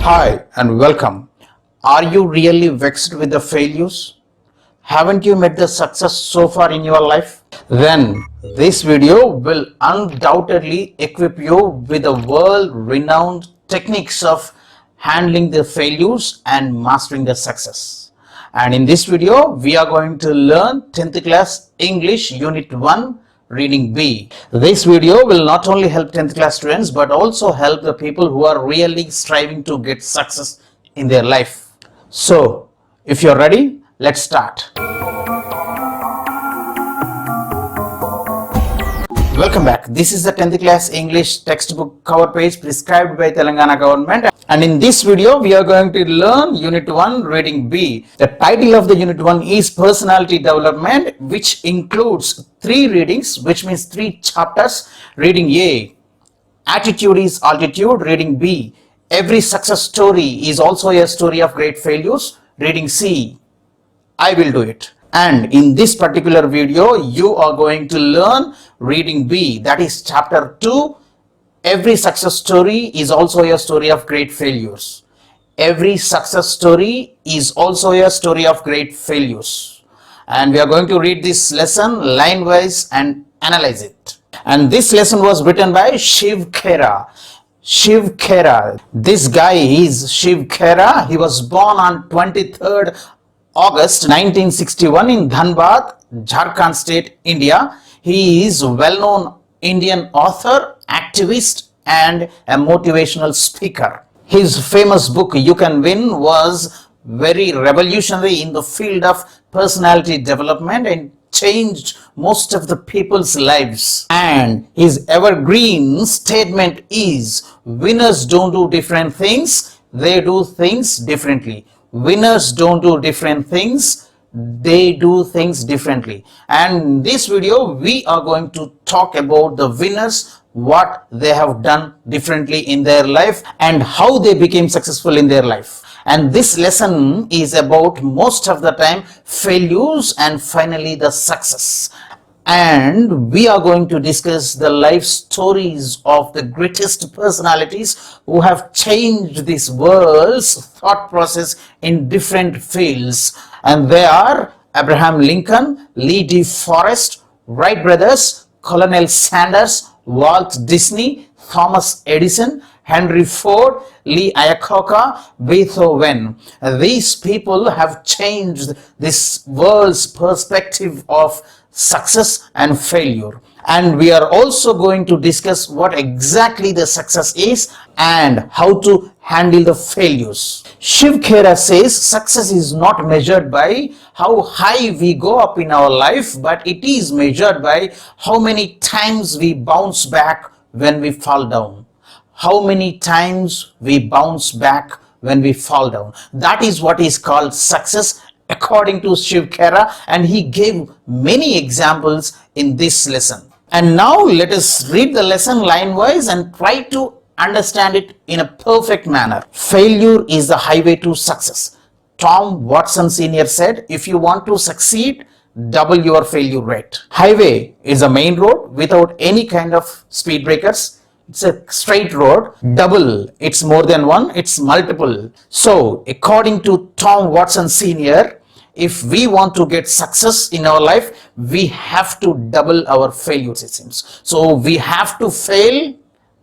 Hi and welcome. Are you really vexed with the failures? Haven't you met the success so far in your life? Then this video will undoubtedly equip you with the world-renowned techniques of handling the failures and mastering the success. And in this video, we are going to learn 10th class English Unit 1 Reading B. This video will not only help 10th class students but also help the people who are really striving to get success in their life. So, if you're ready, let's start. Welcome back. This is the 10th class English textbook cover page prescribed by Telangana government, and in this video we are going to learn Unit 1 Reading B. The title of the Unit 1 is Personality Development, which includes 3 readings, which means 3 chapters. Reading A, Attitude is Altitude. Reading B, Every Success Story is also a story of great failures. Reading C, I will do it. And in this particular video, you are going to learn Reading B, that is chapter 2, Every Success Story is also a story of great failures. Every success story is also a story of great failures. And we are going to read this lesson line wise and analyze it. And this lesson was written by Shiv Khera. Shiv Khera. This guy is Shiv Khera. He was born on 23rd August 1961 in Dhanbad, Jharkhand state, India. He is a well-known Indian author, activist, and a motivational speaker. His famous book, You Can Win, was very revolutionary in the field of personality development and changed most of the people's lives. And his evergreen statement is, winners don't do different things, they do things differently. Winners don't do different things, they do things differently. And in this video, we are going to talk about the winners, what they have done differently in their life and how they became successful in their life. And this lesson is about most of the time failures and finally the success. And we are going to discuss the life stories of the greatest personalities who have changed this world's thought process in different fields. And they are Abraham Lincoln, Lee De Forest, Wright brothers, Colonel Sanders, Walt Disney, Thomas Edison, Henry Ford, Lee Iacocca, Beethoven. These people have changed this world's perspective of success and failure. And we are also going to discuss what exactly the success is and how to handle the failures. Shiv Khera says success is not measured by how high we go up in our life, but it is measured by how many times we bounce back when we fall down. How many times we bounce back when we fall down. That is what is called success according to Shiv Khera, and he gave many examples in this lesson. And now let us read the lesson line wise and try to understand it in a perfect manner. Failure is the highway to success. Tom Watson Sr. said, if you want to succeed, double your failure rate. Highway is a main road without any kind of speed breakers. It's a straight road. Double, it's more than one, it's multiple. So according to Tom Watson Sr., if we want to get success in our life, we have to double our failures, it seems. So we have to fail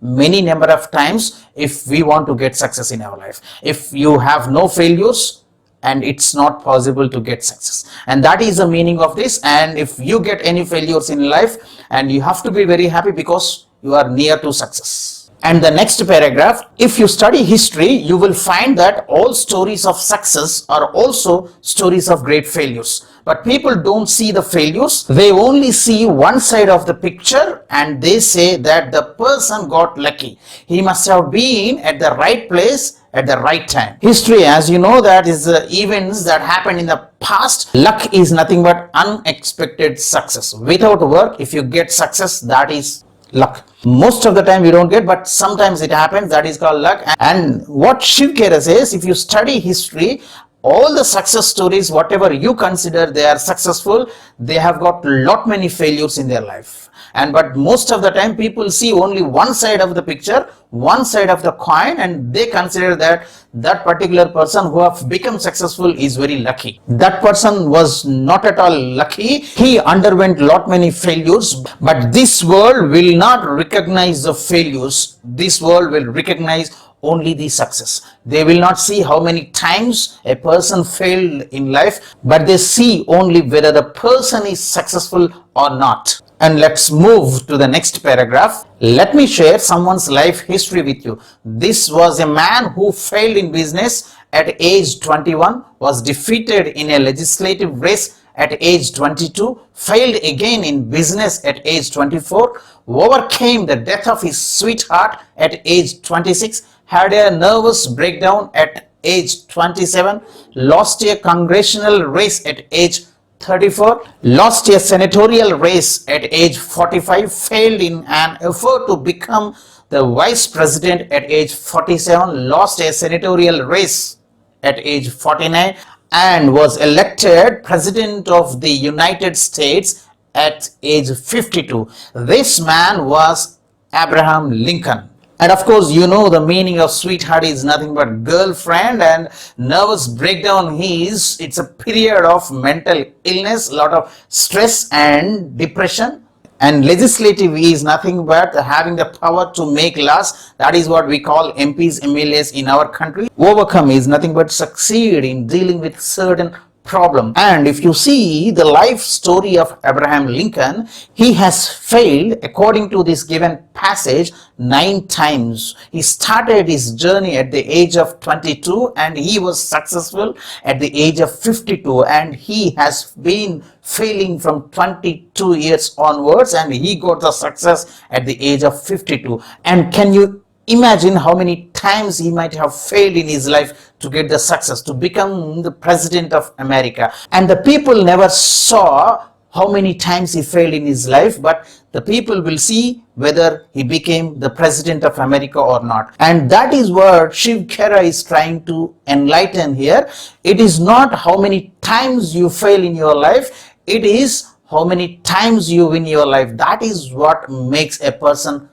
many number of times if we want to get success in our life. If you have no failures, and it's not possible to get success. And that is the meaning of this. And if you get any failures in life, and you have to be very happy because you are near to success. And the next paragraph, if you study history, you will find that all stories of success are also stories of great failures. But people don't see the failures, they only see one side of the picture and they say that the person got lucky. He must have been at the right place at the right time. History, as you know, that is the events that happened in the past. Luck is nothing but unexpected success. Without work, if you get success, that is luck. Most of the time we don't get, but sometimes it happens, that is called luck. And what Shiv Khera says, if you study history, all the success stories, whatever you consider they are successful, they have got lot many failures in their life. And but most of the time people see only one side of the picture, one side of the coin, and they consider that that particular person who have become successful is very lucky. That person was not at all lucky. He underwent lot many failures, but this world will not recognize the failures. This world will recognize only the success. They will not see how many times a person failed in life, but they see only whether the person is successful or not. And let's move to the next paragraph. Let me share someone's life history with you. This was a man who failed in business at age 21, was defeated in a legislative race at age 22, failed again in business at age 24, overcame the death of his sweetheart at age 26, had a nervous breakdown at age 27, lost a congressional race at age 34, lost a senatorial race at age 45, failed in an effort to become the vice president at age 47, lost a senatorial race at age 49, and was elected president of the United States at age 52. This man was Abraham Lincoln. And of course, you know the meaning of sweetheart is nothing but girlfriend, and nervous breakdown it's a period of mental illness, lot of stress and depression. And legislative is nothing but having the power to make laws. That is what we call MPs, MLAs in our country. Overcome is nothing but succeed in dealing with certain problem. And if you see the life story of Abraham Lincoln, he has failed, according to this given passage, 9 times. He started his journey at the age of 22 and he was successful at the age of 52, and he has been failing from 22 years onwards, and he got the success at the age of 52. And can you imagine how many times he might have failed in his life to get the success, to become the president of America? And the people never saw how many times he failed in his life, but the people will see whether he became the president of America or not. And that is what Shiv Khera is trying to enlighten here. It is not how many times you fail in your life, it is how many times you win your life. That is what makes a person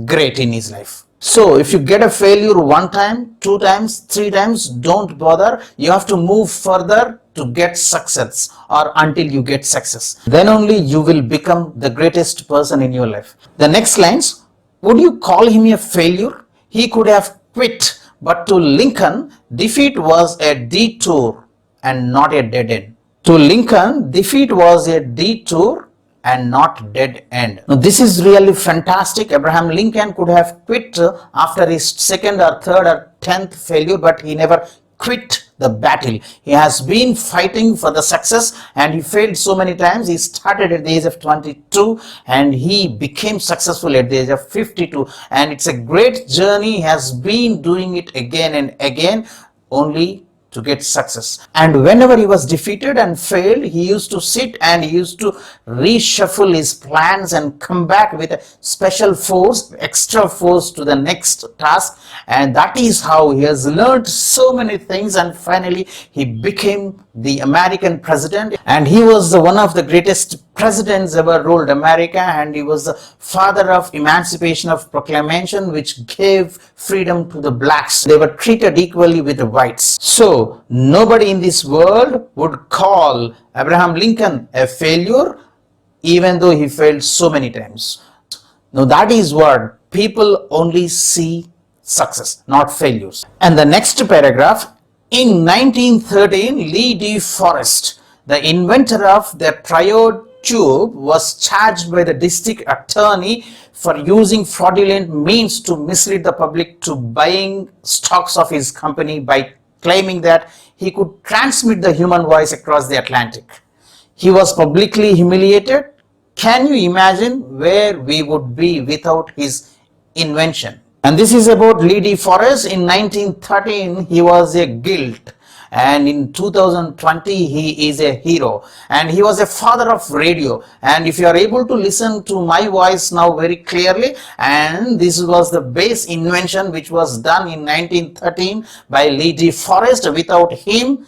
great in his life. So if you get a failure 1 time, 2 times, 3 times, don't bother. You have to move further to get success, or until you get success. Then only you will become the greatest person in your life. The next lines, would you call him a failure? He could have quit, but to Lincoln, defeat was a detour and not a dead end. To Lincoln, defeat was a detour and not dead end. Now this is really fantastic. Abraham Lincoln could have quit after his 2nd or 3rd or 10th failure, but he never quit the battle. He has been fighting for the success, and he failed so many times. He started at the age of 22 and he became successful at the age of 52, and it's a great journey. He has been doing it again and again only to get success. And whenever he was defeated and failed, he used to sit and he used to reshuffle his plans and come back with a special force, extra force to the next task. And that is how he has learned so many things, and finally he became the American president. And he was one of the greatest presidents ever ruled America, and he was the father of Emancipation of Proclamation, which gave freedom to the blacks. They were treated equally with the whites. So nobody in this world would call Abraham Lincoln a failure, even though he failed so many times. Now that is what people only see success, not failures. And the next paragraph, in 1913, Lee De Forest, the inventor of the triode tube, was charged by the district attorney for using fraudulent means to mislead the public to buying stocks of his company by claiming that he could transmit the human voice across the Atlantic. He was publicly humiliated. Can you imagine where we would be without his invention? And this is about Lee De Forest. In 1913, he was a guilt, and in 2020 he is a hero, and he was a father of radio. And if you are able to listen to my voice now very clearly, and this was the base invention which was done in 1913 by Lee De Forest. Without him,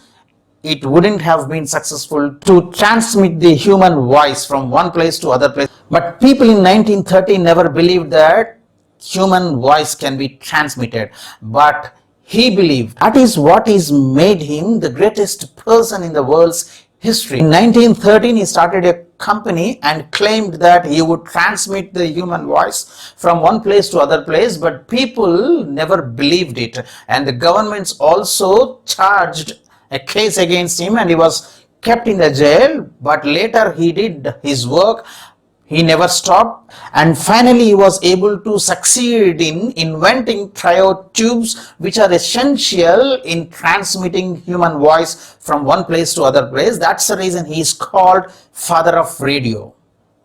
it wouldn't have been successful to transmit the human voice from one place to other place. But people in 1930 never believed that human voice can be transmitted, but he believed. That is what is made him the greatest person in the world's history. In 1913, he started a company and claimed that he would transmit the human voice from one place to other place, but people never believed it, and the governments also charged a case against him and he was kept in the jail. But later he did his work. He never stopped, and finally he was able to succeed in inventing cryotubes, which are essential in transmitting human voice from one place to other place. That's the reason he is called father of radio.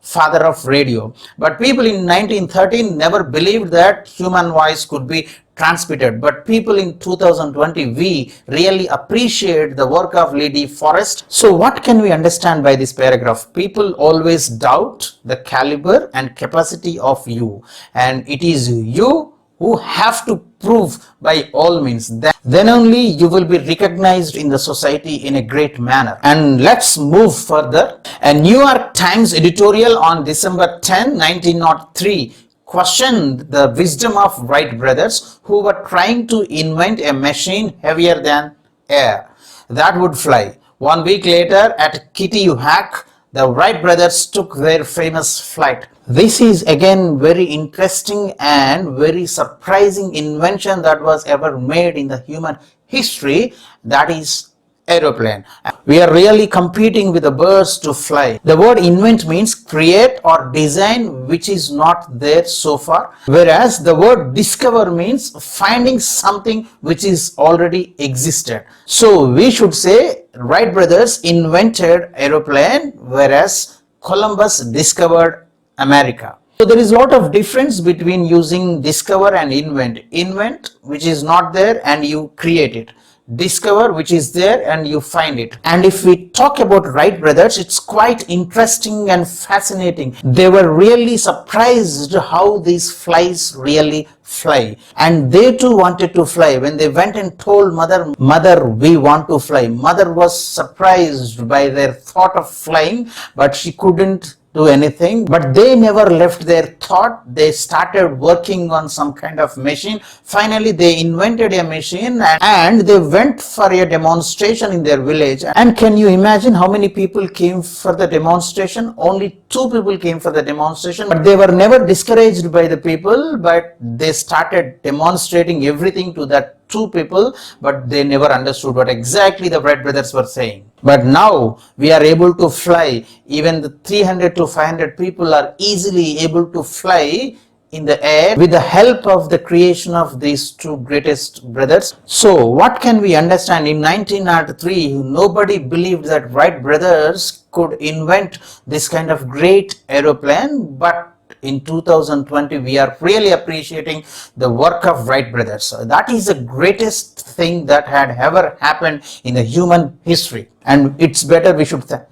Father of radio. But people in 1913 never believed that human voice could be transmitted. But people in 2020, we really appreciate the work of Lady Forrest. So what can we understand by this paragraph? People always doubt the caliber and capacity of you, and it is you who have to prove by all means that then only you will be recognized in the society in a great manner. And let's move further. A New York Times editorial on December 10, 1903 questioned the wisdom of Wright brothers, who were trying to invent a machine heavier than air that would fly. 1 week later at Kitty Hawk, the Wright brothers took their famous flight. This is again very interesting and very surprising invention that was ever made in the human history, that is aeroplane. We are really competing with the birds to fly. The word invent means create or design which is not there so far, whereas the word discover means finding something which is already existed. So we should say Wright brothers invented aeroplane, whereas Columbus discovered America. So there is a lot of difference between using discover and invent. Invent, which is not there, and you create it. Discover, which is there and you find it. And if we talk about Wright brothers, it's quite interesting and fascinating. They were really surprised how these flies really fly, and they too wanted to fly. When they went and told mother, we want to fly, mother was surprised by their thought of flying, but she couldn't do anything. But they never left their thought. They started working on some kind of machine. Finally they invented a machine, and they went for a demonstration in their village. And can you imagine how many people came for the demonstration? Only 2 people came for the demonstration, but they were never discouraged by the people, but they started demonstrating everything to that 2 people, but they never understood what exactly the Wright brothers were saying. But now we are able to fly. Even the 300 to 500 people are easily able to fly in the air with the help of the creation of these 2 greatest brothers. So what can we understand? In 1903, nobody believed that Wright brothers could invent this kind of great aeroplane, but in 2020 we are really appreciating the work of Wright brothers. That is the greatest thing that had ever happened in the human history, and it's better we should thank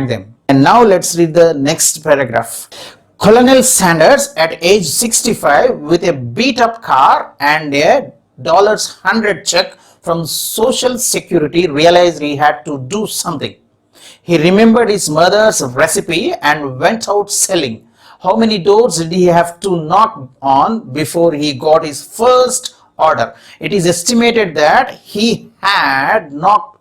them. And now let's read the next paragraph. Colonel Sanders, at age 65, with a beat up car and a $100 check from Social Security, realized he had to do something. He remembered his mother's recipe and went out selling. How many doors did he have to knock on before he got his first order? It is estimated that he had knocked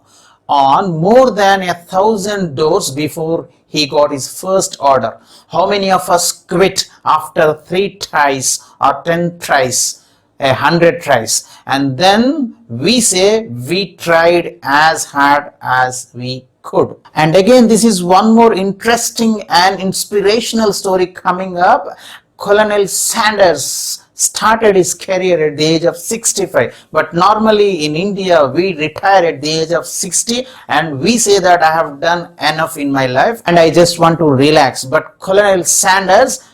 on more than 1,000 doors before he got his first order. How many of us quit after 3 tries or 10 tries, 100 tries, and then we say we tried as hard as we could? And again, this is one more interesting and inspirational story coming up. Colonel Sanders started his career at the age of 65, but normally in India we retire at the age of 60 and we say that I have done enough in my life and I just want to relax. But Colonel Sanders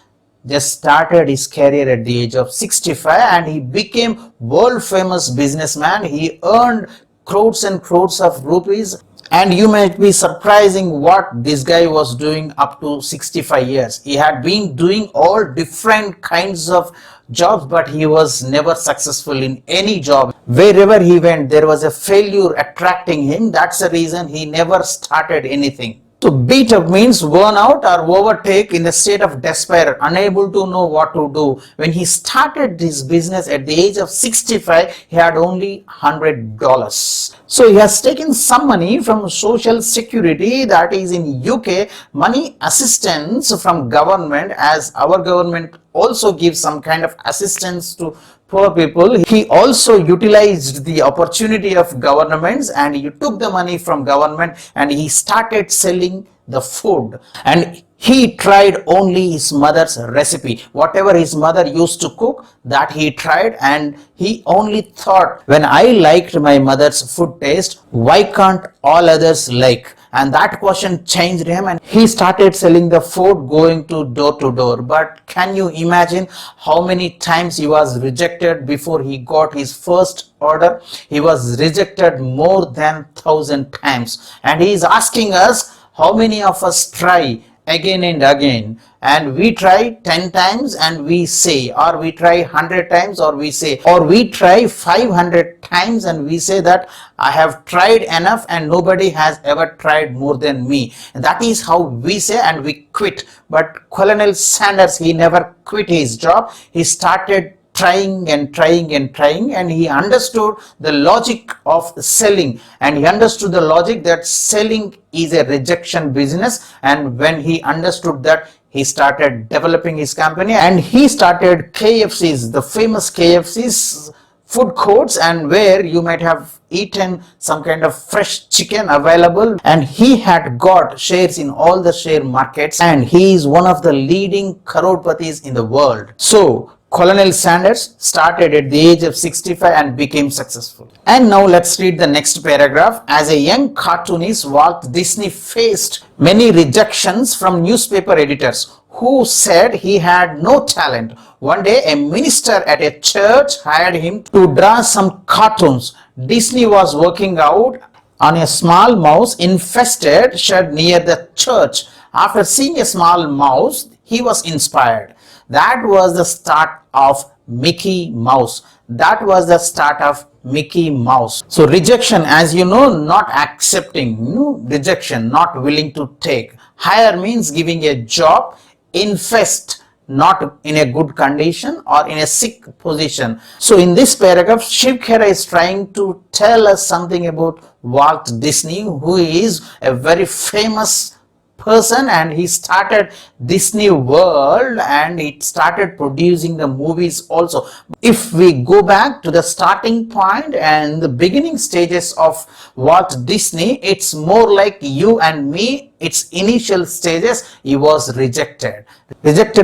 just started his career at the age of 65 and he became world famous businessman. He earned crores and crores of rupees, And you might be surprising what this guy was doing up to 65 years. He had been doing all different kinds of jobs, but he was never successful in any job. Wherever he went, there was a failure attracting him. That's the reason he never started anything. So beat up means worn out or overtake in a state of despair, unable to know what to do. When he started this business at the age of 65, he had only $100. So he has taken some money from social security, that is in UK, money assistance from government, as our government also gives some kind of assistance to poor people. He also utilized the opportunity of governments and he took the money from government and he started selling the food, and he tried only his mother's recipe. Whatever his mother used to cook, that he tried, and he only thought, when I liked my mother's food taste, why can't all others like? And that question changed him and he started selling the food, going to door. But can you imagine how many times he was rejected before he got his first order? He was rejected more than 1,000 times. And he is asking us, how many of us try again and again, and we try 10 times and we say, or we try 100 times or we say, or we try 500 times and we say that I have tried enough and nobody has ever tried more than me. And that is how we say, and we quit. But Colonel Sanders, he never quit his job. He started trying and he understood the logic of selling, and he understood the logic that selling is a rejection business. And when he understood that, he started developing his company and he started KFC's, the famous KFC's food courts, and where you might have eaten some kind of fresh chicken available, and he had got shares in all the share markets and he is one of the leading crorepati's in the world. So Colonel Sanders started at the age of 65 and became successful. And now let's read the next paragraph. As a young cartoonist, Walt Disney faced many rejections from newspaper editors who said he had no talent. One day, a minister at a church hired him to draw some cartoons. Disney was working out on a small mouse infested shed near the church. After seeing a small mouse, he was inspired. That was the start of Mickey Mouse. That was the start of Mickey Mouse. So rejection, as you know, not accepting, rejection, not willing to take. Hire means giving a job. Infest, not in a good condition or in a sick position. So in this paragraph, Shiv Khera is trying to tell us something about Walt Disney, who is a very famous person, and he started Disney World and it started producing the movies also. If we go back to the starting point and the beginning stages of Walt Disney, it's more like you and me. Its initial stages, he was rejected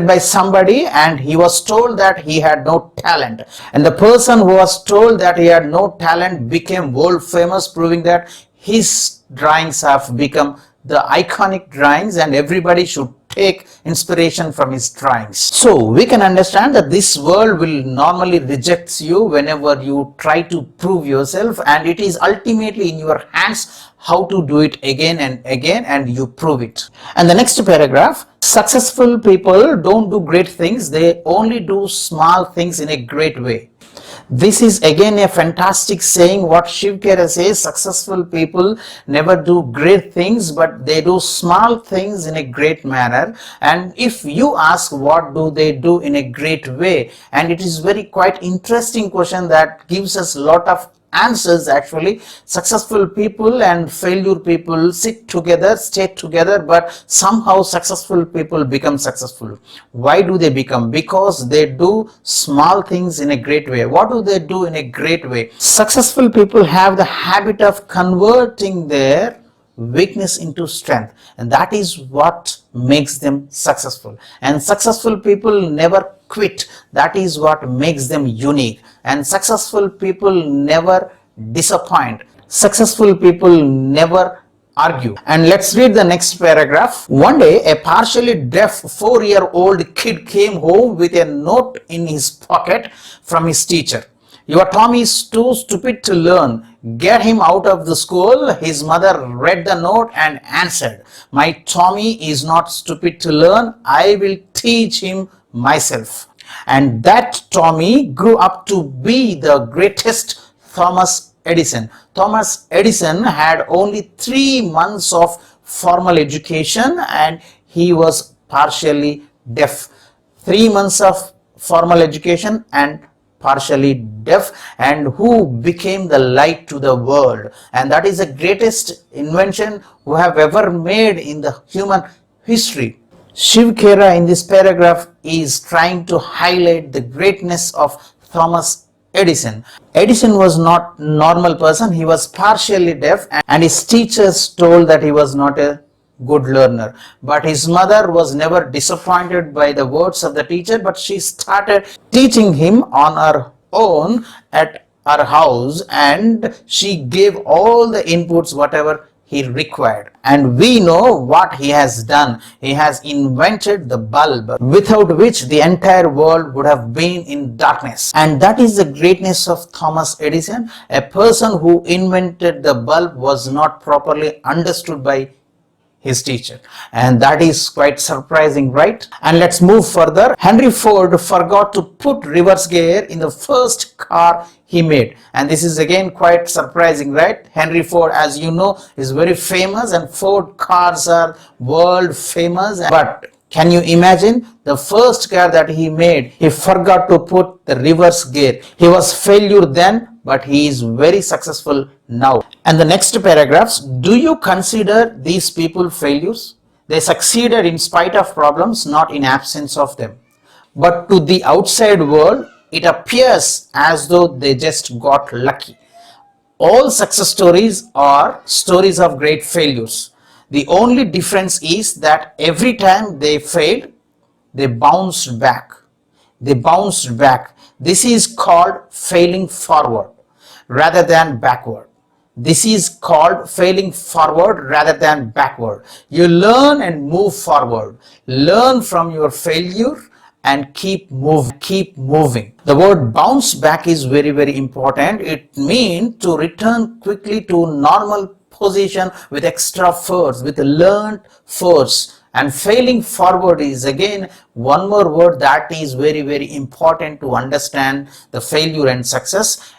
by somebody, and he was told that he had no talent, and the person who was told that he had no talent became world famous, proving that his drawings have become the iconic drawings and everybody should take inspiration from his drawings. So we can understand that this world will normally reject you whenever you try to prove yourself, and it is ultimately in your hands how to do it again and again, and you prove it. And the next paragraph, successful people don't do great things, they only do small things in a great way. This is again a fantastic saying. What Shiv Khera says, successful people never do great things, but they do small things in a great manner. And if you ask what do they do in a great way, and it is very quite interesting question that gives us a lot of answers actually. Successful people and failure people sit together, stay together, but somehow successful people become successful. Why do they become? Because they do small things in a great way. What do they do in a great way? Successful people have the habit of converting their weakness into strength, and that is what makes them successful. And successful people never quit. That is what makes them unique. And successful people never disappoint. Successful people never argue. And let's read the next paragraph. One day, a partially deaf 4-year-old kid came home with a note in his pocket from his teacher. Your Tommy is too stupid to learn. Get him out of the school. His mother read the note and answered, my Tommy is not stupid to learn. I will teach him myself. And that Tommy grew up to be the greatest Thomas Edison. Thomas Edison had only 3 months of formal education and he was partially deaf. 3 months of formal education and partially deaf, and who became the light to the world. And that is the greatest invention who have ever made in the human history. Shiv Khera in this paragraph is trying to highlight the greatness of Thomas Edison. Edison was not a normal person. He was partially deaf and his teachers told that he was not a good learner. But his mother was never disappointed by the words of the teacher, but she started teaching him on her own at her house and she gave all the inputs whatever he required. And we know what he has done. He has invented the bulb, without which the entire world would have been in darkness. And that is the greatness of Thomas Edison. A person who invented the bulb was not properly understood by his teacher, and that is quite surprising, right? And let's move further. Henry Ford forgot to put reverse gear in the first car he made, and this is again quite surprising, right? Henry Ford, as you know, is very famous and Ford cars are world famous, but can you imagine the first car that he made, he forgot to put the reverse gear. He was failure then, but he is very successful now. And the next paragraphs, do you consider these people failures? They succeeded in spite of problems, not in absence of them. But to the outside world, it appears as though they just got lucky. All success stories are stories of great failures. The only difference is that every time they failed, they bounced back. They bounced back. This is called failing forward rather than backward. This is called failing forward rather than backward. You learn and move forward. Learn from your failure and keep moving. The word bounce back is very, very important. It means to return quickly to normal position with extra force, with learned force. And failing forward is again one more word that is very, very important to understand the failure and success.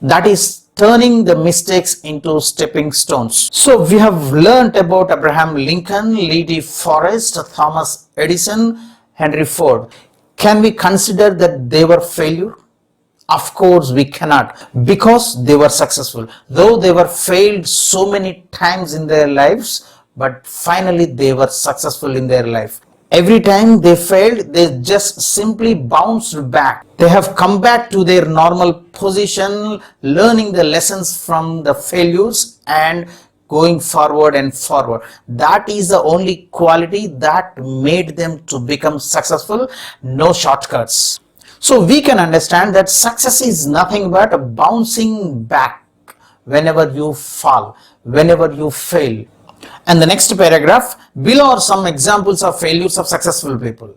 That is turning the mistakes into stepping stones. So we have learned about Abraham Lincoln, Lee D. Forrest, Thomas Edison, Henry Ford. Can we consider that they were failure? Of course we cannot, because they were successful. Though they were failed so many times in their lives, but finally they were successful in their life. Every time they failed, they just simply bounced back. They have come back to their normal position, learning the lessons from the failures and going forward and forward. That is the only quality that made them to become successful. No shortcuts. So we can understand that success is nothing but a bouncing back whenever you fall, whenever you fail. And the next paragraph, below are some examples of failures of successful people.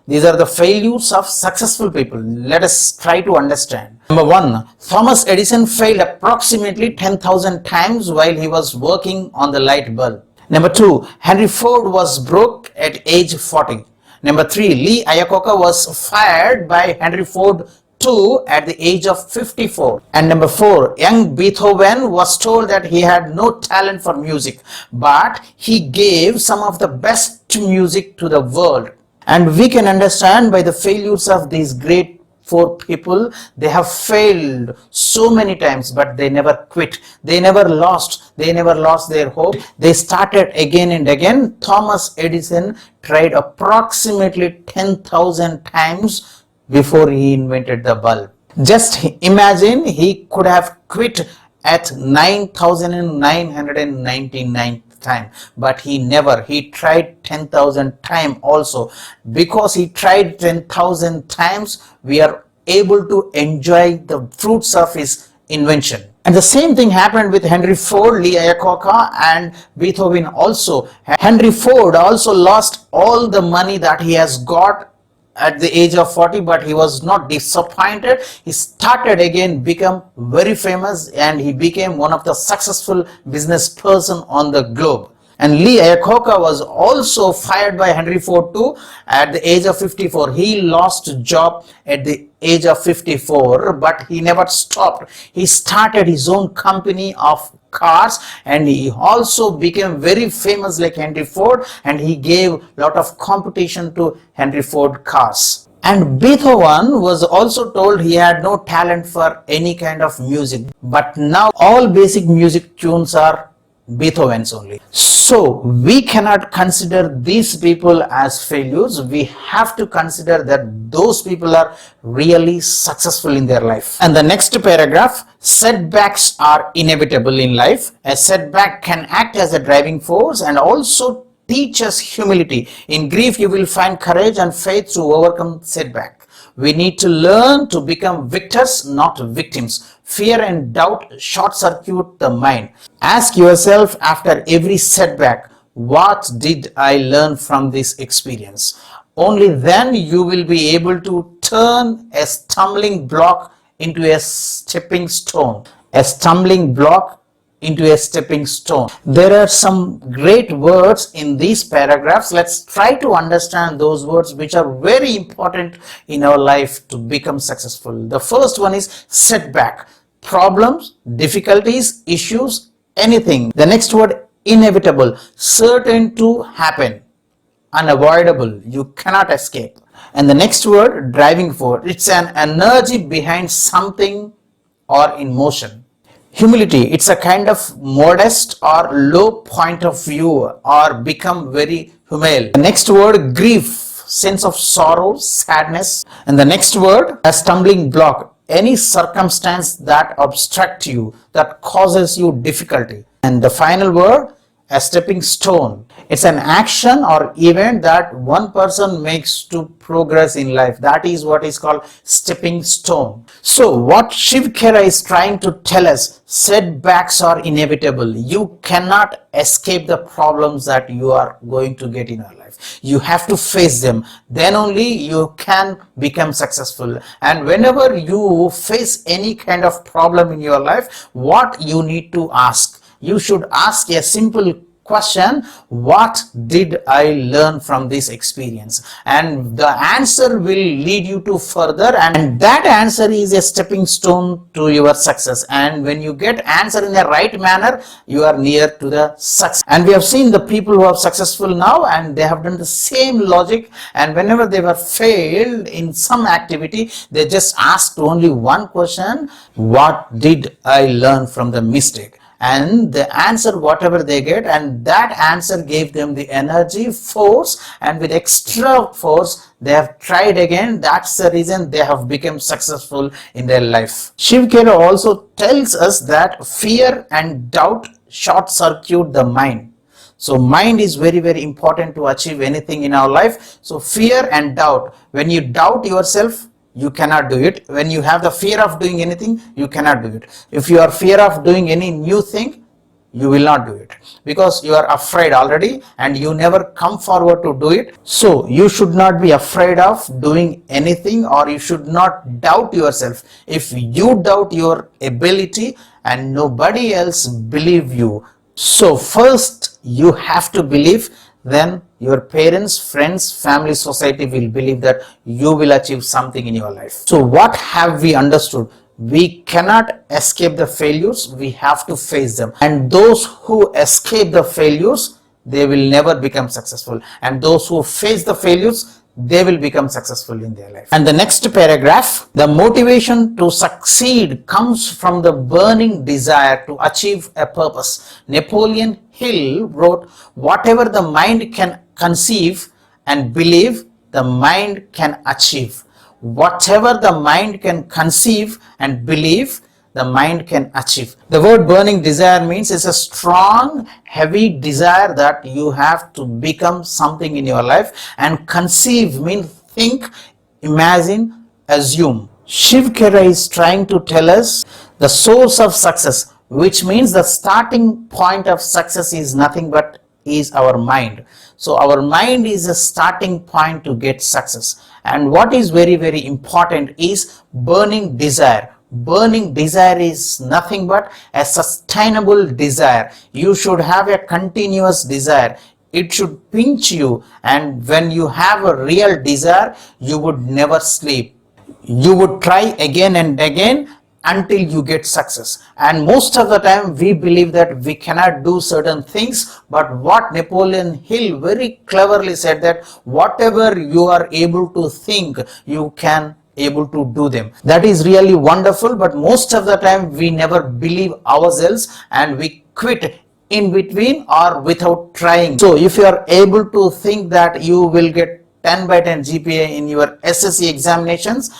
These are the failures of successful people. Let us try to understand. Number 1, Thomas Edison failed approximately 10,000 times while he was working on the light bulb. Number 2, Henry Ford was broke at age 40. Number 3, Lee Iacocca was fired by Henry Ford II at the age of 54. And number 4, young Beethoven was told that he had no talent for music, but he gave some of the best music to the world. And we can understand by the failures of these great 4 people, they have failed so many times, but they never quit. They never lost their hope. They started again and again. Thomas Edison tried approximately 10,000 times before he invented the bulb. Just imagine, he could have quit at 9,999 time, but he tried 10,000 times also. Because he tried 10,000 times, we are able to enjoy the fruits of his invention. And the same thing happened with Henry Ford, Lee Iacocca and Beethoven also. Henry Ford also lost all the money that he has got at the age of 40, but he was not disappointed. He started again, become very famous, and he became one of the successful business person on the globe. And Lee Iacocca was also fired by Henry Ford too at the age of 54. He lost job at the age of 54, but he never stopped. He started his own company of cars, and he also became very famous like Henry Ford, and he gave a lot of competition to Henry Ford cars. And Beethoven was also told he had no talent for any kind of music, but now all basic music tunes are Beethoven's only. So we cannot consider these people as failures. We have to consider that those people are really successful in their life. And the next paragraph, setbacks are inevitable in life. A setback can act as a driving force and also teach us humility. In grief, you will find courage and faith to overcome setback. We need to learn to become victors, not victims. Fear and doubt short circuit the mind. Ask yourself after every setback, what did I learn from this experience? Only then you will be able to turn a stumbling block into a stepping stone. A stumbling block into a stepping stone. There are some great words in these paragraphs. Let's try to understand those words which are very important in our life to become successful. The first one is setback. Problems, difficulties, issues, anything. The next word, inevitable, certain to happen, unavoidable, you cannot escape. And the next word, driving force, it's an energy behind something or in motion. Humility, it's a kind of modest or low point of view or become very humble. The next word, grief, sense of sorrow, sadness. And the next word, a stumbling block, any circumstance that obstructs you, that causes you difficulty. And the final word, a stepping stone. It's an action or event that one person makes to progress in life. That is what is called stepping stone. So what Shiv Khera is trying to tell us, setbacks are inevitable. You cannot escape the problems that you are going to get in your life. You have to face them. Then only you can become successful. And whenever you face any kind of problem in your life, what you need to ask? You should ask a simple question, what did I learn from this experience? And the answer will lead you to further, and that answer is a stepping stone to your success. And when you get answer in the right manner, you are near to the success. And we have seen the people who are successful now, and they have done the same logic, and whenever they were failed in some activity, they just asked only one question, what did I learn from the mistake? And the answer whatever they get, and that answer gave them the energy, force, and with extra force they have tried again. That's the reason they have become successful in their life. Shiv Khera also tells us that fear and doubt short circuit the mind. So mind is very, very important to achieve anything in our life. So fear and doubt, when you doubt yourself, you cannot do it. When you have the fear of doing anything, you cannot do it. If you are fear of doing any new thing, you will not do it because you are afraid already and you never come forward to do it. So you should not be afraid of doing anything, or you should not doubt yourself. If you doubt your ability and nobody else believe you, so first you have to believe, then your parents, friends, family, society will believe that you will achieve something in your life. So what have we understood? We cannot escape the failures, we have to face them. And those who escape the failures, they will never become successful. And those who face the failures, they will become successful in their life. And the next paragraph, the motivation to succeed comes from the burning desire to achieve a purpose. Napoleon Hill wrote, whatever the mind can conceive and believe, the mind can achieve. Whatever the mind can conceive and believe, the mind can achieve. The word burning desire means it's a strong, heavy desire that you have to become something in your life. And conceive means think, imagine, assume. Shiv Khera is trying to tell us the source of success, which means the starting point of success is nothing but is our mind. So our mind is a starting point to get success. And what is very, very important is burning desire. Burning desire is nothing but a sustainable desire. You should have a continuous desire. It should pinch you, and when you have a real desire, you would never sleep. You would try again and again until you get success. And most of the time we believe that we cannot do certain things, but what Napoleon Hill very cleverly said, that whatever you are able to think, you can able to do them. That is really wonderful, but most of the time we never believe ourselves and we quit in between or without trying. So if you are able to think that you will get 10 by 10 GPA in your SSC examinations,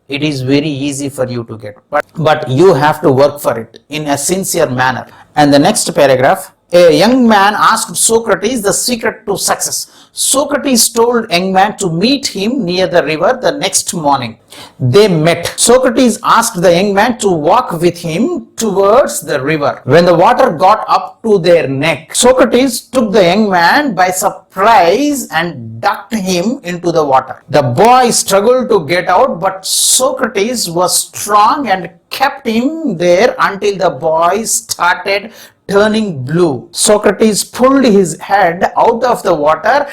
it is very easy for you to get, but you have to work for it in a sincere manner. And the next paragraph, a young man asked Socrates the secret to success. Socrates told young man to meet him near the river the next morning. They met. Socrates asked the young man to walk with him towards the river. When the water got up to their neck, Socrates took the young man by surprise and ducked him into the water. The boy struggled to get out, but Socrates was strong and kept him there until the boy started turning blue. Socrates pulled his head out of the water,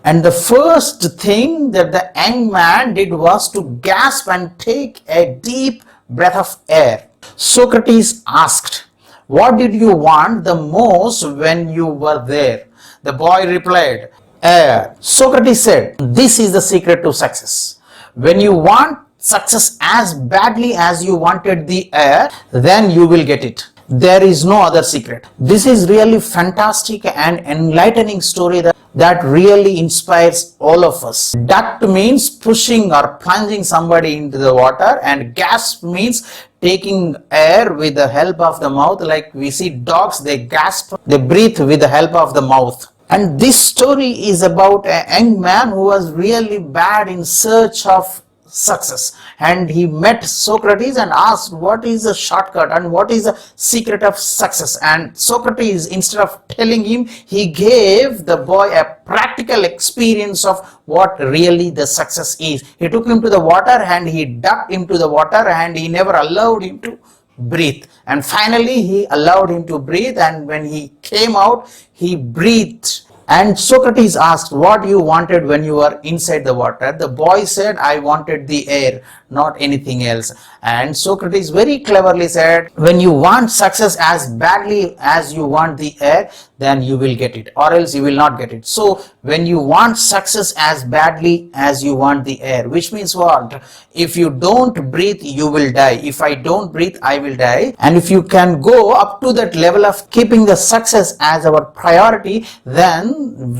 and the first thing that the young man did was to gasp and take a deep breath of air. Socrates asked, "What did you want the most when you were there?" The boy replied, "Air." Socrates said, "This is the secret to success. When you want success as badly as you wanted the air, then you will get it. There is no other secret." This is really fantastic and enlightening story that really inspires all of us. Duck means pushing or plunging somebody into the water, and gasp means taking air with the help of the mouth. Like we see dogs, they gasp, they breathe with the help of the mouth. And this story is about a young man who was really bad in search of success, and he met Socrates and asked what is the shortcut and what is the secret of success. And Socrates, instead of telling him, he gave the boy a practical experience of what really the success is. He took him to the water and he ducked him to the water, and he never allowed him to breathe, and finally he allowed him to breathe, and when he came out, he breathed. And Socrates asked, "What you wanted when you were inside the water?" The boy said, "I wanted the air, not anything else." And Socrates very cleverly said, "When you want success as badly as you want the air, then you will get it, or else you will not get it." So when you want success as badly as you want the air, which means what? If you don't breathe, you will die. If I don't breathe, I will die. And if you can go up to that level of keeping the success as our priority, then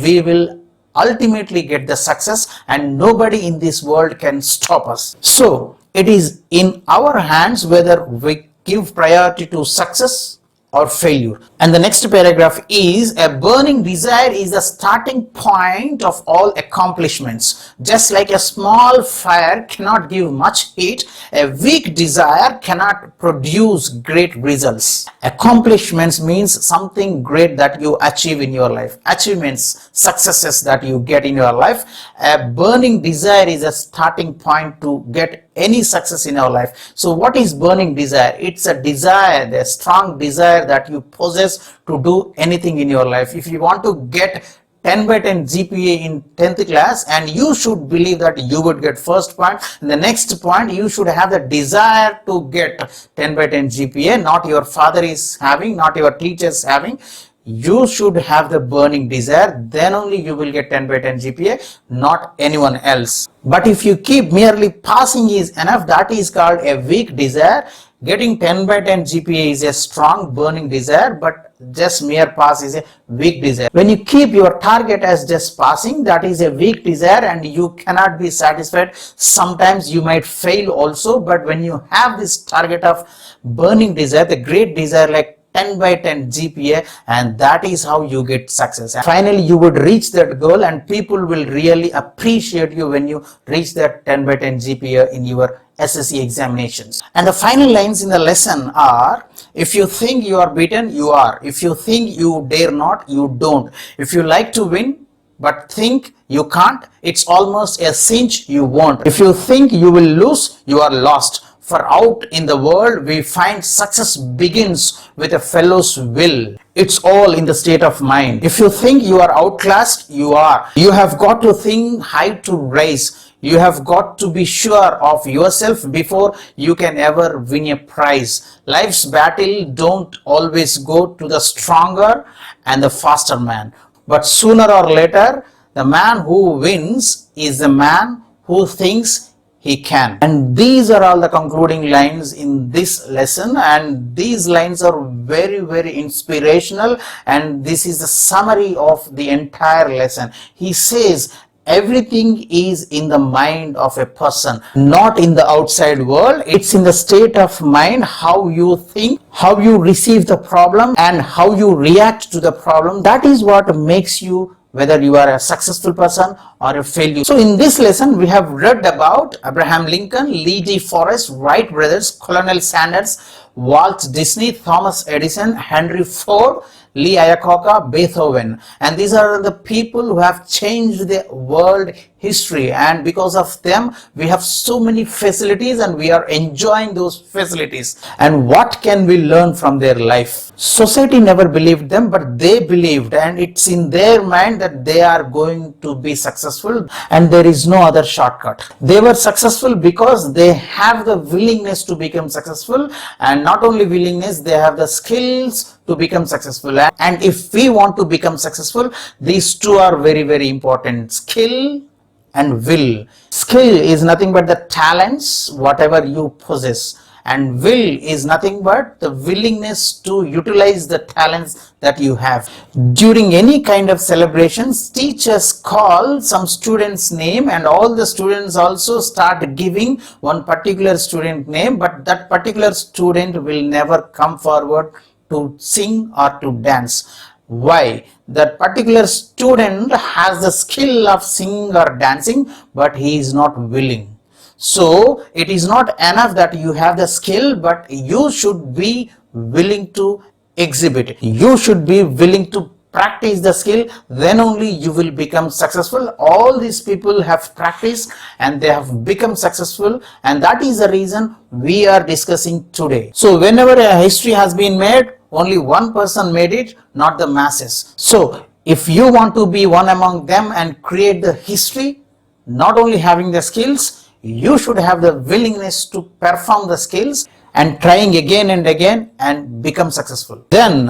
we will ultimately get the success, and nobody in this world can stop us. So it is in our hands whether we give priority to success or failure. And the next paragraph is, a burning desire is the starting point of all accomplishments. Just like a small fire cannot give much heat, a weak desire cannot produce great results. Accomplishments means something great that you achieve in your life. Achievements, successes that you get in your life. A burning desire is a starting point to get any success in our life. So what is burning desire? It's a desire, a strong desire that you possess to do anything in your life. If you want to get 10 by 10 GPA in 10th class, and you should believe that you would get first point, and the next point you should have the desire to get 10 by 10 GPA, not your father is having, not your teachers having. You should have the burning desire, then only you will get 10 by 10 GPA, not anyone else. But if you keep merely passing is enough, that is called a weak desire. Getting 10 by 10 GPA is a strong burning desire, but just mere pass is a weak desire. When you keep your target as just passing, that is a weak desire, and you cannot be satisfied. Sometimes you might fail also, but when you have this target of burning desire, the great desire like 10 by 10 GPA, and that is how you get success. And finally, you would reach that goal, and people will really appreciate you when you reach that 10 by 10 GPA in your SSC examinations. And the final lines in the lesson are: if you think you are beaten, you are. If you think you dare not, you don't. If you like to win but think you can't, it's almost a cinch you won't. If you think you will lose, you are lost. For out in the world we find success begins with a fellow's will. It's all in the state of mind. If you think you are outclassed, you are. You have got to think high to rise. You have got to be sure of yourself before you can ever win a prize. Life's battle don't always go to the stronger and the faster man, but sooner or later the man who wins is the man who thinks he can. And these are all the concluding lines in this lesson, and these lines are very, very inspirational, and this is the summary of the entire lesson. He says everything is in the mind of a person, not in the outside world. It's in the state of mind, how you think, how you receive the problem, and how you react to the problem. That is what makes you, whether you are a successful person or a failure. So in this lesson, we have read about Abraham Lincoln, Lee D. Forrest, Wright brothers, Colonel Sanders, Walt Disney, Thomas Edison, Henry Ford, Lee Iacocca, Beethoven. And these are the people who have changed the world history, and because of them we have so many facilities and we are enjoying those facilities. And what can we learn from their life? Society never believed them, but they believed, and it's in their mind that they are going to be successful, and there is no other shortcut. They were successful because they have the willingness to become successful, and not only willingness, they have the skills to become successful. And if we want to become successful, these two are very, very important: skill and will. Skill is nothing but the talents, whatever you possess, and will is nothing but the willingness to utilize the talents that you have. During any kind of celebrations, teachers call some student's name, and all the students also start giving one particular student name, but that particular student will never come forward to sing or to dance. Why? That particular student has the skill of singing or dancing, but he is not willing. So it is not enough that you have the skill, but you should be willing to exhibit it. You should be willing to practice the skill, then only you will become successful. All these people have practiced and they have become successful, and that is the reason we are discussing today. So whenever a history has been made, only one person made it, not the masses. So if you want to be one among them and create the history, not only having the skills, you should have the willingness to perform the skills and trying again and again and become successful. Then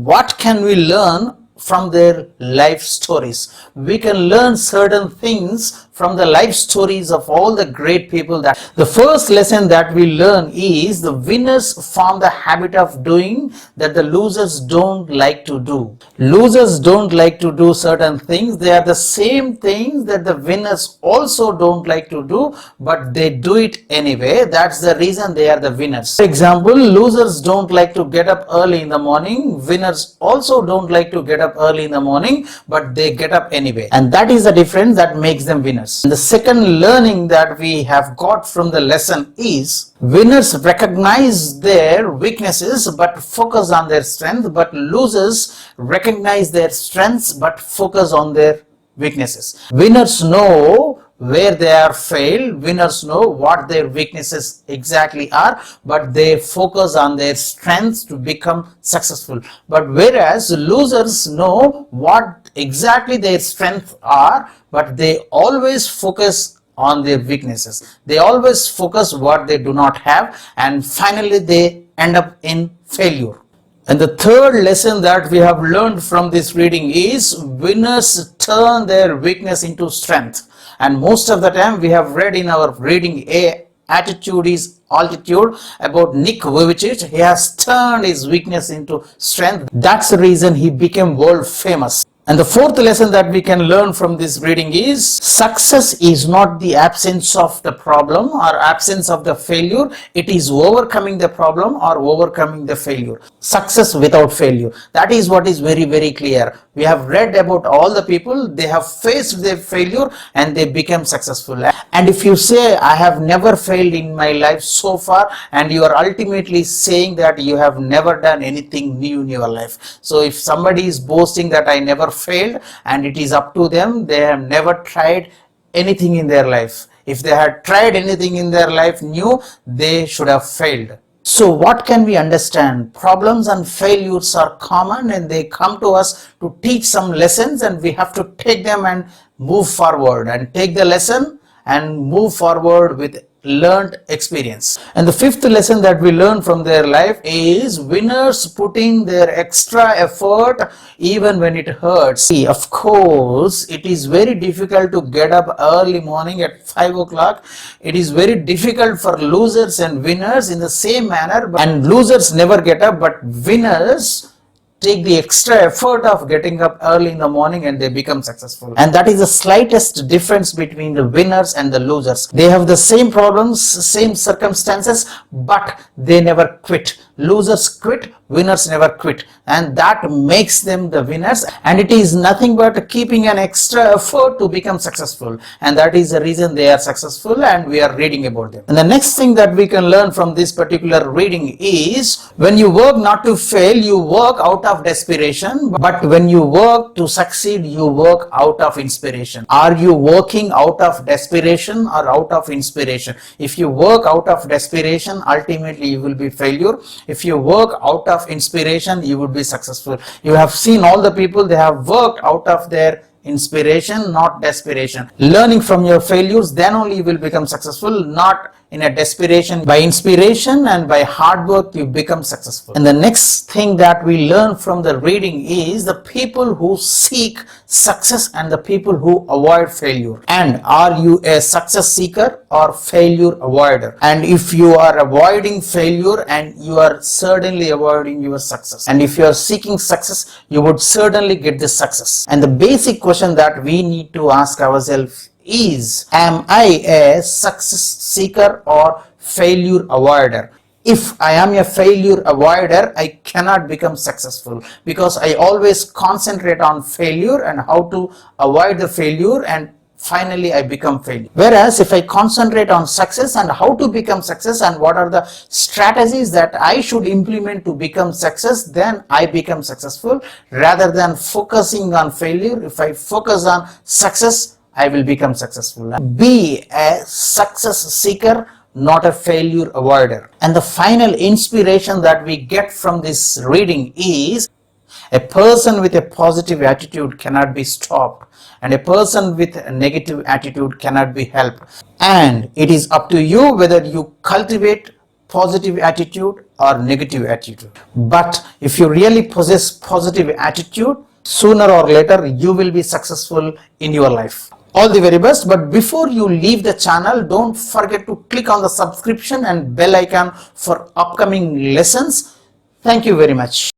what can we learn from their life stories? We can learn certain things from the life stories of all the great people. That the first lesson that we learn is the winners form the habit of doing that the losers don't like to do. Losers don't like to do certain things. They are the same things that the winners also don't like to do, but they do it anyway. That's the reason they are the winners. For example, losers don't like to get up early in the morning. Winners also don't like to get up early in the morning, but they get up anyway. And that is the difference that makes them winners. And the second learning that we have got from the lesson is winners recognize their weaknesses but focus on their strength, but losers recognize their strengths but focus on their weaknesses. Winners know where they are failed, winners know what their weaknesses exactly are, but they focus on their strengths to become successful. But whereas losers know what exactly their strengths are, but they always focus on their weaknesses. They always focus what they do not have, and finally they end up in failure. And the third lesson that we have learned from this reading is winners turn their weakness into strength. And most of the time we have read in our reading A, attitude is altitude, about Nick Vujicic. He has turned his weakness into strength. That's the reason he became world famous. And the fourth lesson that we can learn from this reading is success is not the absence of the problem or absence of the failure. It is overcoming the problem or overcoming the failure. Success without failure. That is what is very, very clear. We have read about all the people, they have faced their failure and they become successful. And if you say, I have never failed in my life so far, and you are ultimately saying that you have never done anything new in your life. So if somebody is boasting that I never failed, and it is up to them, they have never tried anything in their life. If they had tried anything in their life new, they should have failed. So what can we understand? Problems and failures are common and they come to us to teach some lessons, and we have to take them and move forward and take the lesson and move forward with learned experience. And the fifth lesson that we learn from their life is winners put in their extra effort even when it hurts. See, of course, it is very difficult to get up early morning at 5 o'clock. It is very difficult for losers and winners in the same manner. And losers never get up, but winners take the extra effort of getting up early in the morning and they become successful. And that is the slightest difference between the winners and the losers. They have the same problems, same circumstances, but they never quit. Losers quit, winners never quit, and that makes them the winners. And it is nothing but keeping an extra effort to become successful, and that is the reason they are successful, and we are reading about them. And the next thing that we can learn from this particular reading is when you work not to fail, you work out of desperation, but when you work to succeed, you work out of inspiration. Are you working out of desperation or out of inspiration? If you work out of desperation, ultimately you will be failure. If you work out of inspiration, you would be successful. You have seen all the people, they have worked out of their inspiration, not desperation. Learning from your failures, then only you will become successful, not in a desperation. By inspiration and by hard work, you become successful. And the next thing that we learn from the reading is the people who seek success and the people who avoid failure. And are you a success seeker or failure avoider? And if you are avoiding failure, and you are certainly avoiding your success. And if you are seeking success, you would certainly get the success. And the basic question that we need to ask ourselves is, am I a success seeker or failure avoider? If I am a failure avoider, I cannot become successful, because I always concentrate on failure and how to avoid the failure, and finally I become failure. Whereas if I concentrate on success and how to become success and what are the strategies that I should implement to become success, then I become successful, rather than focusing on failure. If I focus on success, I will become successful. Be a success seeker, not a failure avoider. And the final inspiration that we get from this reading is, a person with a positive attitude cannot be stopped, and a person with a negative attitude cannot be helped. And it is up to you whether you cultivate positive attitude or negative attitude. But if you really possess positive attitude, sooner or later you will be successful in your life. All the very best. But before you leave the channel, don't forget to click on the subscription and bell icon for upcoming lessons. Thank you very much.